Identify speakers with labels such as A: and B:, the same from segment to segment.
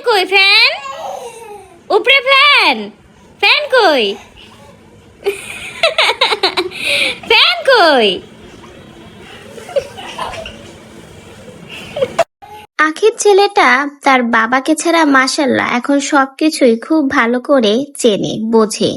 A: কই ফ্যান? উপরে fan? Fan কই? ফ্যান কই? আখির ছেলেটা তার বাবাকে ছাড়া মাশাল্লাহ এখন সবকিছুই খুব ভালো করে চেনে বোঝে।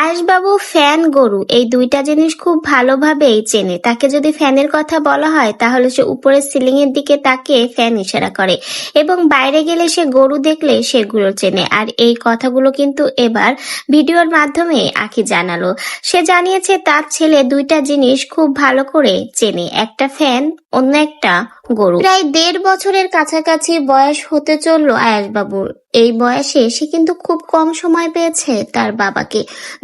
A: আয়েশবাবু ফ্যান গরু এই দুইটা জিনিস খুব ভালোভাবেই চেনে। তাকে যদি ফ্যানের কথা বলা হয় তাহলে সে উপরের সিলিং এর দিকে তাকিয়ে ফ্যান ইশারা করে এবং বাইরে গেলে সে গরু দেখলে সেগুলো চেনে। আর এই কথাগুলো কিন্তু এবার ভিডিওর মাধ্যমে আখি জানালো। সে জানিয়েছে তার ছেলে দুইটা জিনিস খুব ভালো করে চেনে, একটা ফ্যান, অন্য একটা গরু। প্রায় 1.5 বছরের কাছাকাছি বয়স হতে চললো আয়েশবাবুর। এই বয়সে সে কিন্তু খুব কম সময় পেয়েছে তার বাবাকে।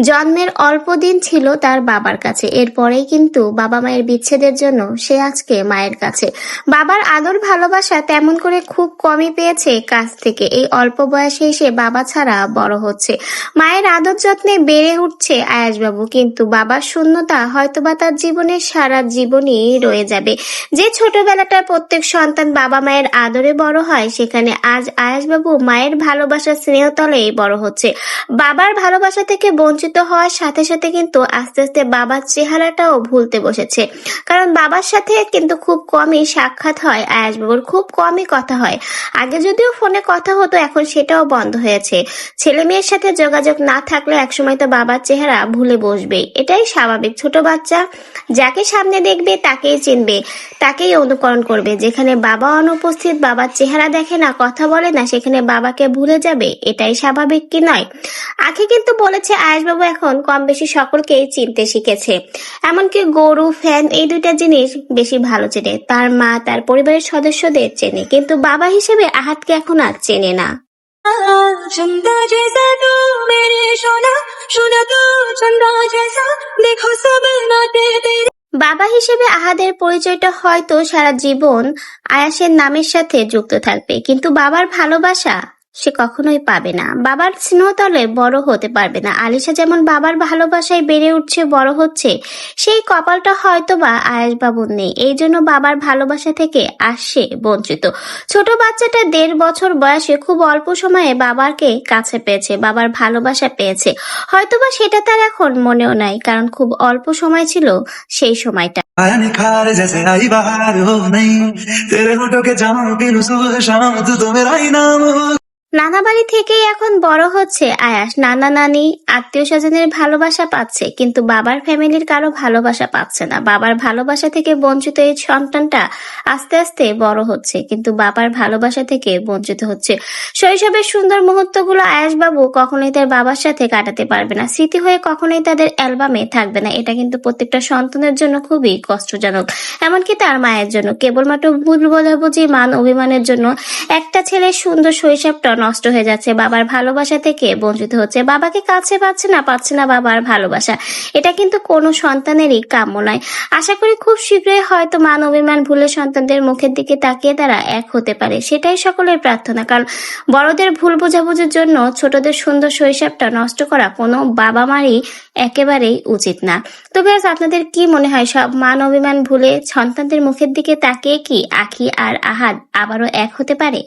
A: জন্মের অল্প দিন ছিল তার বাবার কাছে, এরপরেই কিন্তু বাবা মায়ের বিচ্ছেদের জন্য সে আজকে মায়ের কাছে। বাবার আদর ভালোবাসা তেমন করে খুব কমই পেয়েছে কাছ থেকে। এই অল্প বয়সে এসে বাবা ছাড়া বড় হচ্ছে, মায়ের আদর যত্নে বেড়ে উঠছে আয়েশবাবু। কিন্তু বাবার শূন্যতা হয়তোবা তার জীবনের সারা জীবনই রয়ে যাবে। যে ছোটবেলাটার প্রত্যেক সন্তান বাবা মায়ের আদরে বড় হয়, সেখানে আজ আয়েশবাবু মায়ের ভালোবাসার স্নেহতলেই বড় হচ্ছে। বাবার ভালোবাসা থেকে বঞ্চিত হওয়ার সাথে সাথে কিন্তু আস্তে আস্তে বাবার চেহারাটাও ভুলতে বসেছে। কারণ বাবার সাথে কিন্তু খুব কমই সাক্ষাৎ হয় আয়েশবাবুর, খুব কমই কথা হয়। আগে যদিও ফোনে কথা হতো, এখন সেটাও বন্ধ হয়েছে। ছেলে মেয়ের সাথে যোগাযোগ না থাকলে একসময় তো বাবার চেহারা ভুলে বসবে, এটাই স্বাভাবিক। ছোট বাচ্চা যাকে সামনে দেখবে তাকেই চিনবে, তাকেই অনুকরণ করবে। যেখানে বাবা অনুপস্থিত, বাবার চেহারা দেখে না, কথা বলে না, সেখানে বাবাকে ভুলে যাবে, এটাই স্বাভাবিক কি নয়? আখি কিন্তু বলেছে আয়েশবাবু এখন কম বেশি সকলকেই চিনতে শিখেছে, এমনকি গরু, ফ্যান এই দুইটা জিনিস বেশি ভালো চেনে। তার মা, তার পরিবারের সদস্যদের চেনে, কিন্তু বাবা হিসেবে আহাতকে এখন আর চেনে না।
B: चंदा जैसा तू मेरे सोना सोना तू चंदा जैसा देखो सब नाते तेरे।
A: বাবা হিসেবে আহাদের পরিচয়টা হয়তো সারা জীবন আয়াসের নামের সাথে যুক্ত থাকবে, কিন্তু বাবার ভালোবাসা সে কখনোই পাবে না, বাবার স্নেহতলে বড় হতে পারবে না। আলিশা যেমন বাবার ভালোবাসায় বেড়ে উঠছে, বড় হচ্ছে, সেই কপালটা হয়তো বা আয়েশবাবুর নেই। এই জন্য বাবার ভালোবাসা থেকে আসছে বঞ্চিত। ছোট বাচ্চাটা 1.5 বছর বয়সে খুব অল্প সময়ে বাবাকে কাছে পেয়েছে, বাবার ভালোবাসা পেয়েছে। হয়তোবা সেটা তার এখন মনেও নাই, কারণ খুব অল্প সময় ছিল সেই সময়টা।
C: आया निखार जैसे आई बाहर हो नहीं तेरे होठों के जाम पीलू सुबह शाम तू तो मेरा ही नाम हो।
A: নানা বাড়ি থেকেই এখন বড় হচ্ছে আয়াস। নানা নানি আত্মীয় স্বজনের ভালোবাসা পাচ্ছে, কিন্তু বাবার ফ্যামিলির কারো ভালোবাসা পাচ্ছে না। বাবার ভালোবাসা থেকে বঞ্চিত এই সন্তানটা আস্তে আস্তে বড় হচ্ছে, কিন্তু বাবার ভালোবাসা থেকে বঞ্চিত হচ্ছে। শৈশবের সুন্দর মুহূর্তগুলো আয়াসবাবু কখনোই তার বাবার সাথে কাটাতে পারবে না, স্মৃতি হয়ে কখনোই তাদের অ্যালবামে থাকবে না। এটা কিন্তু প্রত্যেকটা সন্তানের জন্য খুবই কষ্টজনক, এমনকি তার মায়ের জন্য। কেবলমাত্র ভুল বোঝাবুঝি, মান অভিমানের জন্য একটা ছেলের সুন্দর শৈশবটা নষ্ট হয়ে যাচ্ছে, বাবার ভালোবাসা থেকে বঞ্চিত হচ্ছে, বাবাকে কাছে পাচ্ছে না বাবার ভালোবাসা। এটা কিন্তু কোনো সন্তানেরই কাম্য নয়। আশা করি খুব শীঘ্রই হয়তো মান অভিমান ভুলে সন্তানদের মুখের দিকে তাকিয়ে তারা এক হতে পারে, সেটাই সকলের প্রার্থনা। কারণ বড়দের ভুল বোঝাবুঝির জন্য ছোটদের সুন্দর শৈশবটা নষ্ট করা কোনো বাবা মারই একেবারেই উচিত না। তো ব্যাস, আপনাদের কি মনে হয়, সব মান অভিমান ভুলে সন্তানদের মুখের দিকে তাকিয়ে কি আখি আর আহাদ আবারও এক হতে পারে?